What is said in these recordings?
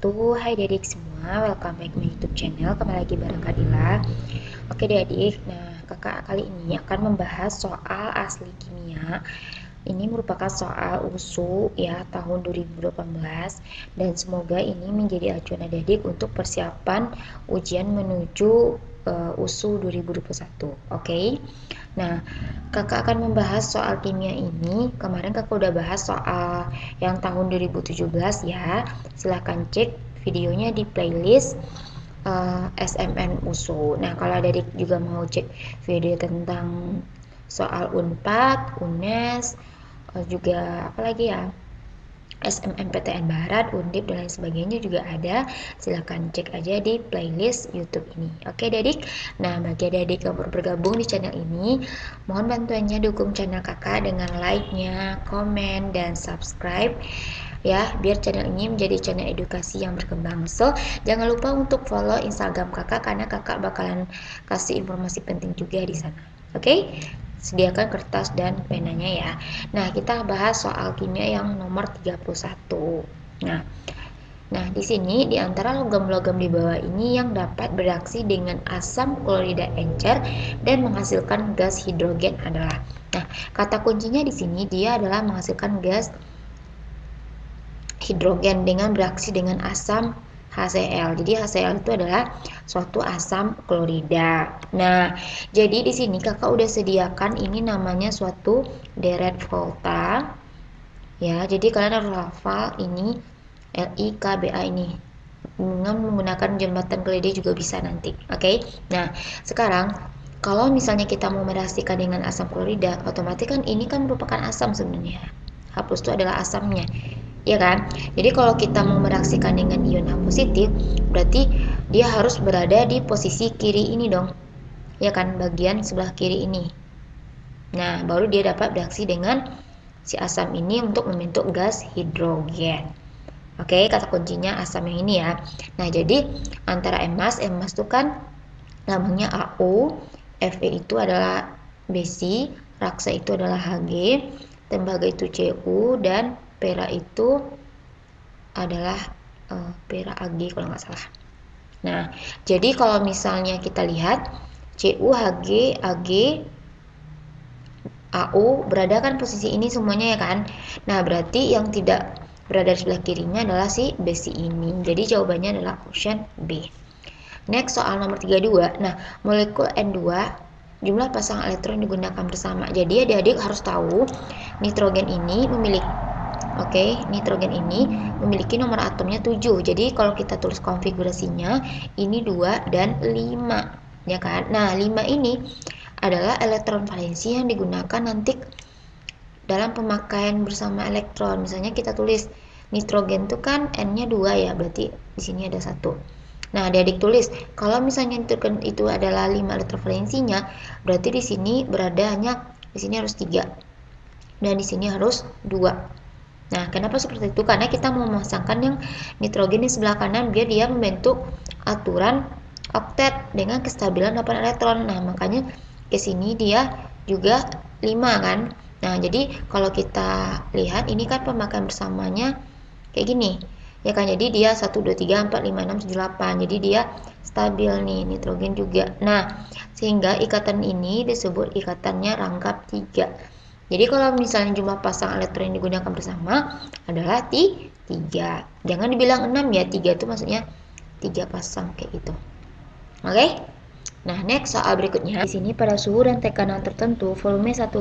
wabarakatuh. Hai adik semua, welcome back my YouTube channel. Kembali lagi bareng Kadila. Oke adik, nah kakak kali ini akan membahas soal asli kimia. Ini merupakan soal USU ya tahun 2018 dan semoga ini menjadi acuan adik-adik untuk persiapan ujian menuju USU 2021. Oke. Nah, kakak akan membahas soal kimia ini. Kemarin kakak udah bahas soal yang tahun 2017 ya. Silahkan cek videonya di playlist SMN USU. Nah, kalau adik juga mau cek video tentang soal UNPAD, UNES, juga apalagi ya, SMMPTN Barat, Undip dan lain sebagainya juga ada. Silahkan cek aja di playlist YouTube ini. Oke adik. Nah, bagi adik yang baru bergabung di channel ini, mohon bantuannya dukung channel kakak dengan like-nya, komen, dan subscribe ya, biar channel ini menjadi channel edukasi yang berkembang. So, jangan lupa untuk follow Instagram kakak karena kakak bakalan kasih informasi penting juga di sana. Oke? Sediakan kertas dan penanya ya. Nah, kita bahas soal kimia yang nomor 31. Nah, di sini di antara logam-logam di bawah ini yang dapat bereaksi dengan asam klorida encer dan menghasilkan gas hidrogen adalah. Nah, kata kuncinya di sini dia adalah menghasilkan gas hidrogen dengan bereaksi dengan asam HCl. Jadi HCl itu adalah suatu asam klorida. Nah, jadi di sini kakak udah sediakan ini namanya suatu deret volta. Ya, jadi kalian harus hafal ini LIKBA ini. Dengan menggunakan jembatan keledi juga bisa nanti. Oke. Nah, sekarang kalau misalnya kita mau mereaksikan dengan asam klorida, otomatis kan ini kan merupakan asam sebenarnya. H+ itu adalah asamnya. Ya kan? Jadi kalau kita mau mereaksikan dengan ion H positif, berarti dia harus berada di posisi kiri ini dong. Ya kan? Bagian sebelah kiri ini. Nah, baru dia dapat bereaksi dengan si asam ini untuk membentuk gas hidrogen. Oke, kata kuncinya asam yang ini ya. Nah, jadi antara emas itu kan lambangnya AU, Fe itu adalah Besi, raksa itu adalah Hg, tembaga itu Cu, dan pera itu adalah pera Ag kalau nggak salah. Nah, jadi kalau misalnya kita lihat Cu, Hg, Ag, AU berada kan posisi ini semuanya ya kan. Nah, berarti yang tidak berada di sebelah kirinya adalah si besi ini. Jadi jawabannya adalah option B. Next, soal nomor 32. Nah, molekul N2 jumlah pasang elektron digunakan bersama. Jadi adik-adik harus tahu nitrogen ini memiliki nomor atomnya 7. Jadi kalau kita tulis konfigurasinya ini 2 dan 5 ya kan. Nah, 5 ini adalah elektron valensi yang digunakan nanti dalam pemakaian bersama elektron. Misalnya kita tulis nitrogen itu kan N-nya 2 ya, berarti di sini ada 1. Nah, adik tulis kalau misalnya nitrogen itu adalah 5 elektron valensinya, berarti di sini di sini harus 3 dan di sini harus 2. Nah, kenapa seperti itu? Karena kita mau memasangkan yang nitrogen di sebelah kanan biar dia membentuk aturan oktet dengan kestabilan 8 elektron. Nah, makanya ke sini dia juga 5 kan. Nah, jadi kalau kita lihat ini kan pemakaian bersamanya kayak gini. Ya kan, jadi dia 1, 2, 3, 4, 5, 6, 7, 8. Jadi dia stabil nih, nitrogen juga. Nah, sehingga ikatan ini disebut ikatannya rangkap 3. Jadi kalau misalnya jumlah pasang elektron yang digunakan bersama adalah 3. Jangan dibilang 6 ya, 3 itu maksudnya 3 pasang kayak gitu. Oke? Nah, next soal berikutnya. Di sini pada suhu dan tekanan tertentu, volume 1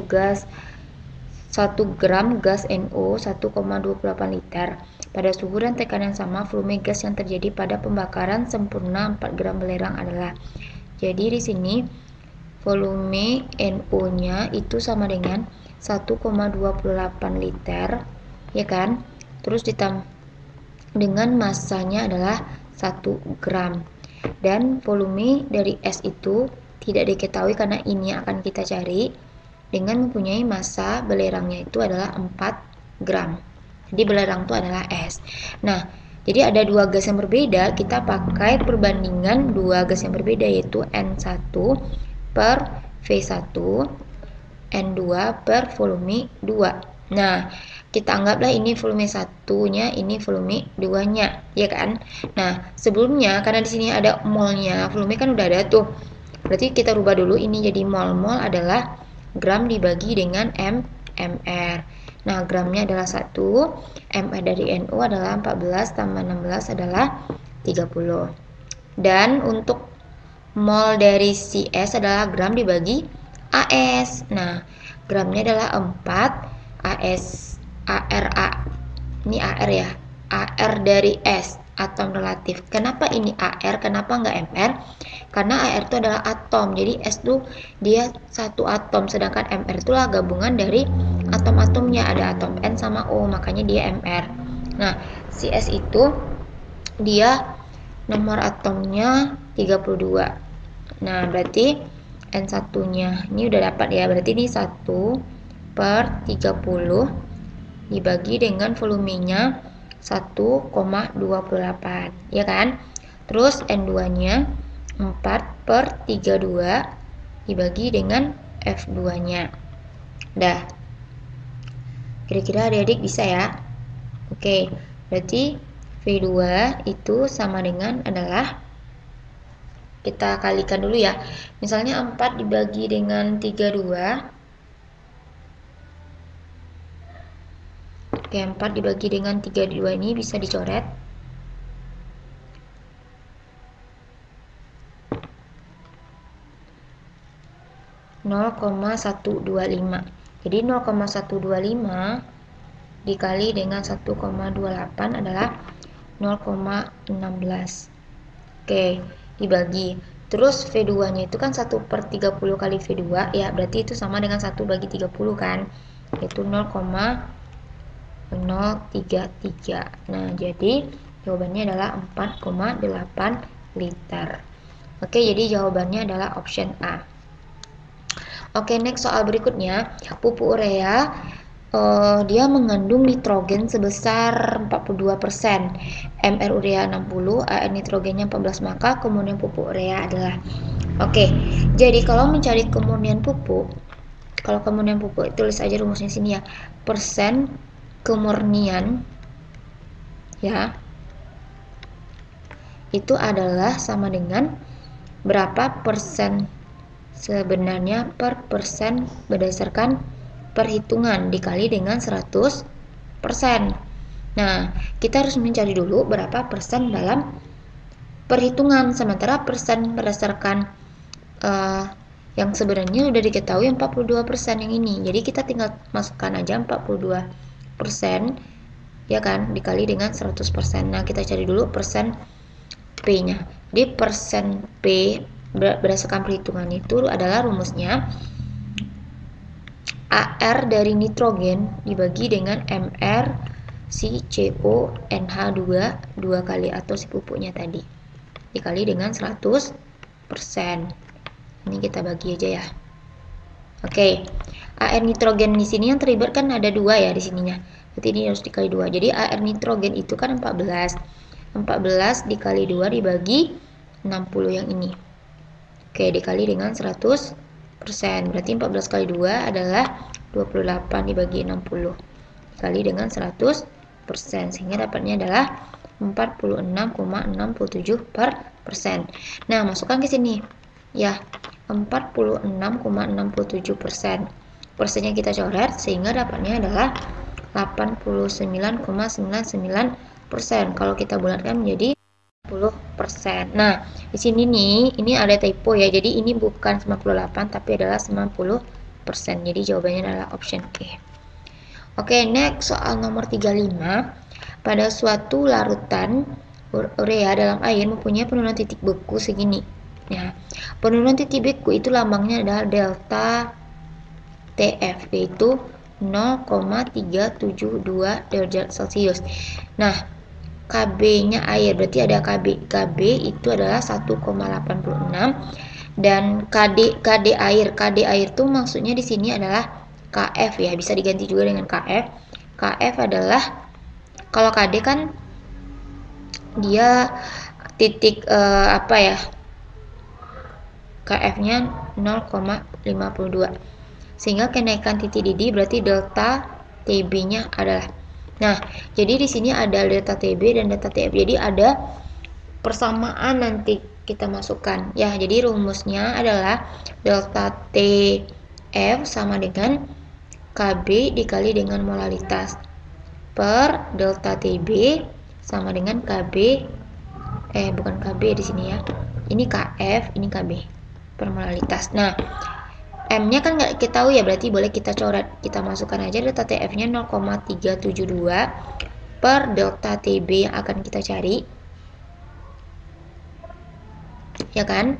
gram gas NO 1,28 liter. Pada suhu dan tekanan sama, volume gas yang terjadi pada pembakaran sempurna 4 gram belerang adalah. Jadi di sini volume NO-nya itu sama dengan 1,28 liter, ya kan? Terus ditambah dengan massanya adalah 1 gram. Dan volume dari S itu tidak diketahui karena ini akan kita cari dengan mempunyai massa belerangnya itu adalah 4 gram. Jadi belerang itu adalah S. Nah, jadi ada 2 gas yang berbeda, kita pakai perbandingan 2 gas yang berbeda yaitu N1 per V1, N2 per volume 2. Nah, kita anggaplah ini volume 1-nya, ini volume 2-nya, ya kan? Nah, sebelumnya karena di sini ada molnya, volume kan udah ada tuh. Berarti kita rubah dulu ini jadi mol. Mol adalah gram dibagi dengan mr. Nah, gramnya adalah 1, mr dari NU adalah 14 tambah 16 adalah 30. Dan untuk mol dari CS adalah gram dibagi AS. Nah, gramnya adalah 4, AS ARA. Ini AR ya. AR dari S, atom relatif. Kenapa ini AR? Kenapa nggak MR? Karena AR itu adalah atom. Jadi S itu dia satu atom, sedangkan MR itulah gabungan dari atom-atomnya. Ada atom N sama O, makanya dia MR. Nah, si S itu dia nomor atomnya 32. Nah, berarti N1-nya ini udah dapat ya. Berarti ini 1/30 dibagi dengan volumenya 1,28, ya kan? Terus N2-nya 4/32 dibagi dengan F2-nya. Dah. Kira-kira adik-adik bisa ya? Oke, berarti V2 itu sama dengan adalah, kita kalikan dulu ya. Misalnya 4 dibagi dengan 32. Oke, 4 dibagi dengan 32 ini bisa dicoret. (0,125). Jadi 0,125 dikali dengan 1,28 adalah 0,16. Oke, dibagi. Terus V2-nya itu kan 1/30 kali V2 ya, berarti itu sama dengan 1/30 kan, yaitu 0,033. Nah, jadi jawabannya adalah 4,8 liter. Oke, jadi jawabannya adalah option A. Oke, next soal berikutnya, pupuk urea dia mengandung nitrogen sebesar 42%, mr urea 60, AR nitrogennya 14, maka kemurnian pupuk urea adalah. Oke, jadi kalau mencari kemurnian pupuk, kalau kemurnian pupuk tulis aja rumusnya sini ya, persen kemurnian ya, itu adalah sama dengan berapa persen sebenarnya per persen berdasarkan perhitungan dikali dengan 100%. Nah, kita harus mencari dulu berapa persen dalam perhitungan, sementara persen berdasarkan yang sebenarnya udah diketahui 42% yang ini. Jadi kita tinggal masukkan aja 42% ya kan, dikali dengan 100%. Nah, kita cari dulu persen P-nya. Jadi persen P berdasarkan perhitungan itu adalah rumusnya AR dari nitrogen dibagi dengan MR si CO NH2 dua kali atau si pupuknya tadi dikali dengan 100%. Ini kita bagi aja ya. Oke, AR nitrogen di sini yang terlibat kan ada 2 ya di sininya. Berarti ini harus dikali 2. Jadi AR nitrogen itu kan 14. 14 dikali 2 dibagi 60 yang ini. Oke, dikali dengan 100%. Berarti 14 kali 2 adalah 28 dibagi 60 dikali dengan 100%, sehingga dapatnya adalah 46,67%. Nah, masukkan ke sini ya, 46,67%. Persennya kita coret sehingga dapatnya adalah 89,99%. Kalau kita bulatkan menjadi 10%. Nah, di sini nih, ini ada typo ya. Jadi ini bukan 98 tapi adalah 90%. Jadi jawabannya adalah option E. Oke, next soal nomor 35. Pada suatu larutan urea dalam air mempunyai penurunan titik beku segini. Ya. Penurunan titik beku itu lambangnya adalah delta TF, yaitu 0,372 derajat Celcius. Nah, KB-nya air, berarti ada KB. KB itu adalah 1,86 dan KD air. KD air itu maksudnya di sini adalah KF ya, bisa diganti juga dengan KF. KF adalah, kalau KD kan dia titik apa ya? KF-nya 0,52. Sehingga kenaikan titik didih berarti delta TB-nya adalah. Nah, jadi di sini ada delta TB dan delta TF. Jadi ada persamaan nanti kita masukkan. Ya, jadi rumusnya adalah delta TF sama dengan KB dikali dengan molalitas per delta TB sama dengan KB bukan KB di sini ya. Ini KF, ini KB per molalitas. Nah, M-nya kan nggak kita tahu ya, berarti boleh kita coret. Kita masukkan aja delta TF-nya 0,372 per delta TB yang akan kita cari. Ya kan?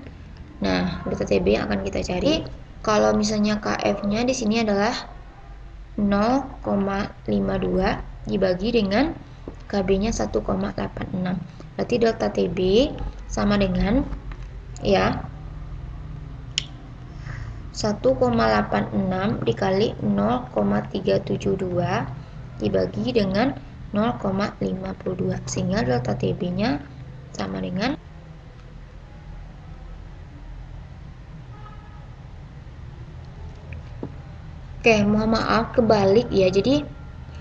Nah, delta TB yang akan kita cari. Kalau misalnya KF-nya di sini adalah 0,52 dibagi dengan KB-nya 1,86. Berarti delta TB sama dengan ya 1,86 dikali 0,372 dibagi dengan 0,52, sehingga delta TB-nya sama dengan mohon maaf kebalik ya. Jadi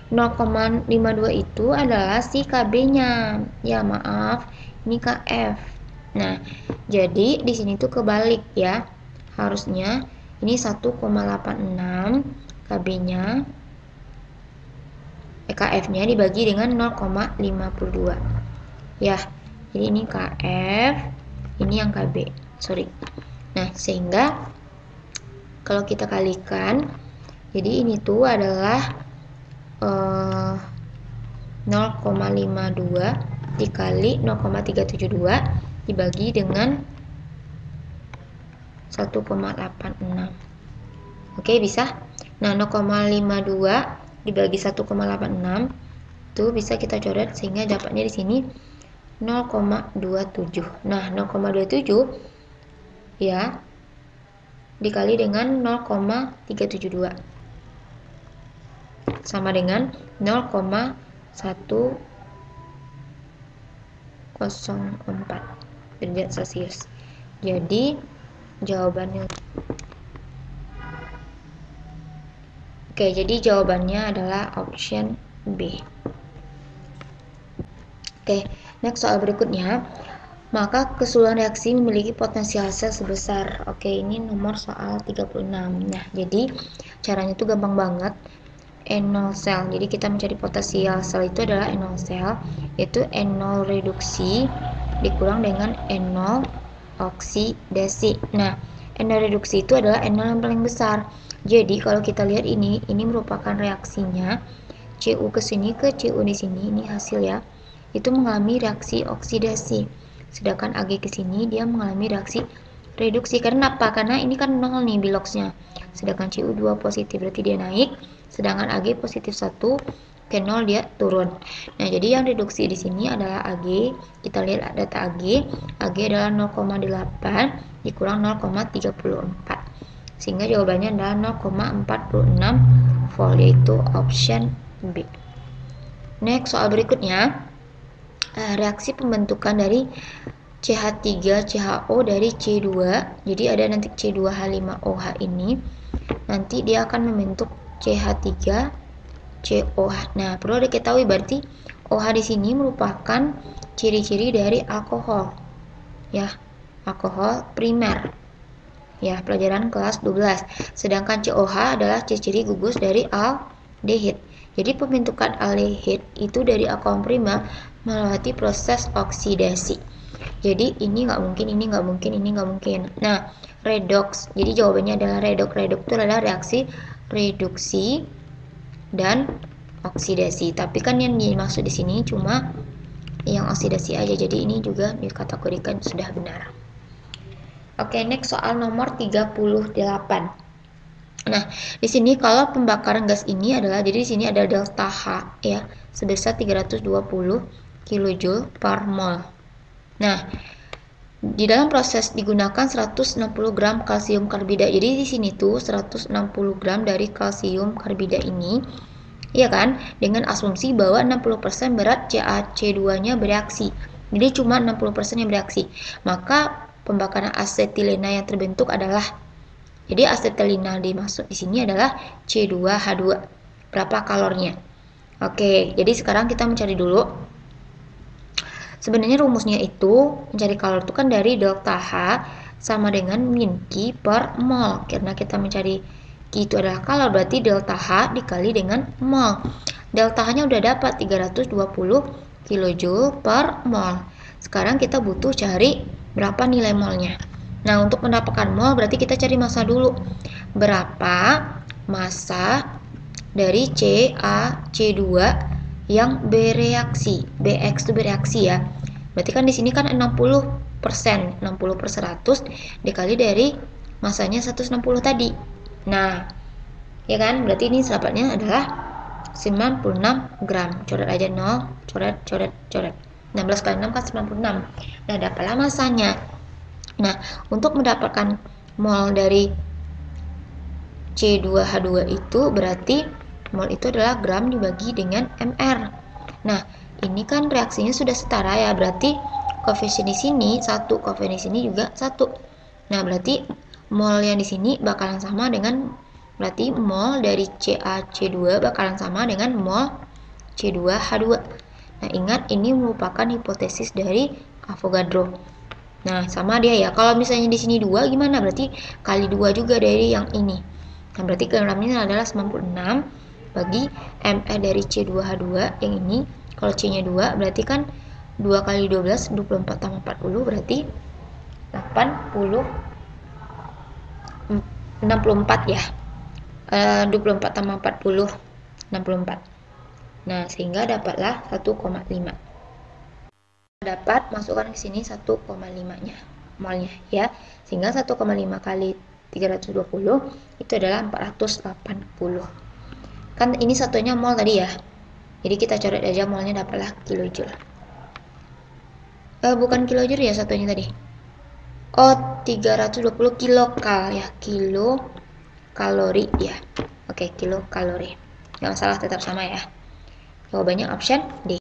0,52 itu adalah si KB-nya. Ya, maaf, ini KF. Nah, jadi di sini tuh kebalik ya. Harusnya ini 1,86 KB-nya KF-nya dibagi dengan 0,52. Ya, jadi ini KF, ini yang KB. Sorry. Nah, sehingga kalau kita kalikan, jadi ini tuh adalah 0,52 dikali 0,372 dibagi dengan 1,86. Oke, bisa. Nah, 0,52 dibagi 1,86 itu bisa kita coret sehingga dapatnya di sini 0,27. Nah, 0,27 ya dikali dengan 0,372 sama dengan 0,104 derajat Celcius. Jadi jawabannya jadi jawabannya adalah option B. Next soal berikutnya. Maka keseluruhan reaksi memiliki potensial sel sebesar. Ini nomor soal 36. Nah, jadi caranya itu gampang banget. N0 sel. Jadi kita mencari potensial sel itu adalah N0 sel, yaitu N0 reduksi dikurang dengan N0 oksidasi. Nah, N0 reduksi itu adalah N0 yang paling besar. Jadi kalau kita lihat ini merupakan reaksinya Cu ke sini ke Cu di sini, ini hasil ya. Itu mengalami reaksi oksidasi. Sedangkan Ag ke sini dia mengalami reaksi reduksi. Karena apa? Karena ini kan 0 nih biloxnya. Sedangkan Cu2 positif berarti dia naik, sedangkan Ag positif 1 ke 0 dia turun. Nah, jadi yang reduksi di sini adalah Ag. Kita lihat data Ag. Ag adalah 0,8 dikurang 0,34. Sehingga jawabannya adalah 0,46 volt, yaitu option B. Next, soal berikutnya. Reaksi pembentukan dari CH3CHO dari C2. Jadi ada nanti C2H5OH ini. Nanti dia akan membentuk CH3COH. Nah, perlu diketahui berarti OH di sini merupakan ciri-ciri dari alkohol. Ya, alkohol primer. Ya, pelajaran kelas 12. Sedangkan COH adalah ciri-ciri gugus dari aldehid. Jadi pembentukan aldehid itu dari alkohol primer melewati proses oksidasi. Jadi ini nggak mungkin, ini nggak mungkin, ini nggak mungkin. Nah, redox. Jadi jawabannya adalah redox. Redox itu adalah reaksi reduksi dan oksidasi. Tapi kan yang dimaksud di sini cuma yang oksidasi aja. Jadi ini juga dikategorikan sudah benar. Next soal nomor 38. Nah, di sini kalau pembakaran gas ini adalah, jadi di sini ada delta H ya, sebesar 320 kJ per mol. Nah, di dalam proses digunakan 160 gram kalsium karbida. Jadi di sini tuh 160 gram dari kalsium karbida ini, ya kan, dengan asumsi bahwa 60% berat CaC2-nya bereaksi. Jadi cuma 60% yang bereaksi. Maka pembakaran asetilena yang terbentuk adalah, jadi asetilena dimaksud di sini adalah C2H2. berapa kalornya. Oke, jadi sekarang kita mencari dulu. Sebenarnya rumusnya itu mencari kalor itu kan dari delta H sama dengan min Q per mol. Karena kita mencari Q itu adalah kalor, berarti delta H dikali dengan mol. Delta H-nya udah dapat 320 kJ per mol. Sekarang kita butuh cari berapa nilai molnya. Nah, untuk mendapatkan mol berarti kita cari massa dulu. Berapa massa dari CaC2 yang bereaksi? Bx itu bereaksi ya. Berarti kan di sini kan 60%, 60 per 100 dikali dari massanya 160 tadi. Nah, ya kan? Berarti ini dapatnya adalah 96 gram. Coret aja 0, coret. 16 kali 6 kan 96. Nah, dapatlah massanya. Nah, untuk mendapatkan mol dari C2H2 itu berarti mol itu adalah gram dibagi dengan mR. Nah, ini kan reaksinya sudah setara ya, berarti koefisien di sini 1, koefisien di sini juga 1. Nah, berarti mol yang di sini bakalan sama dengan, berarti mol dari CaC2 bakalan sama dengan mol C2H2. Nah, ingat ini merupakan hipotesis dari Avogadro. Nah, sama dia ya. Kalau misalnya di sini 2 gimana? Berarti kali 2 juga dari yang ini. Nah, berarti gramnya adalah 96 bagi mR dari C2H2 yang ini. Kalau C-nya 2 berarti kan 2 kali 12, 24 tambah 40 berarti 64 ya. 24 tambah 40 64. Nah, sehingga dapatlah 1,5. Dapat masukkan ke sini 1,5-nya molnya ya. Sehingga 1,5 kali 320 itu adalah 480. Kan ini satunya mol tadi ya. Jadi kita coret aja molnya, dapatlah kilojoule. Bukan kilojoule ya satunya tadi. Oh, 320 kilokal ya, kilokalori ya. Oke, kilokalori. Nggak masalah, tetap sama ya. Jawabannya option D.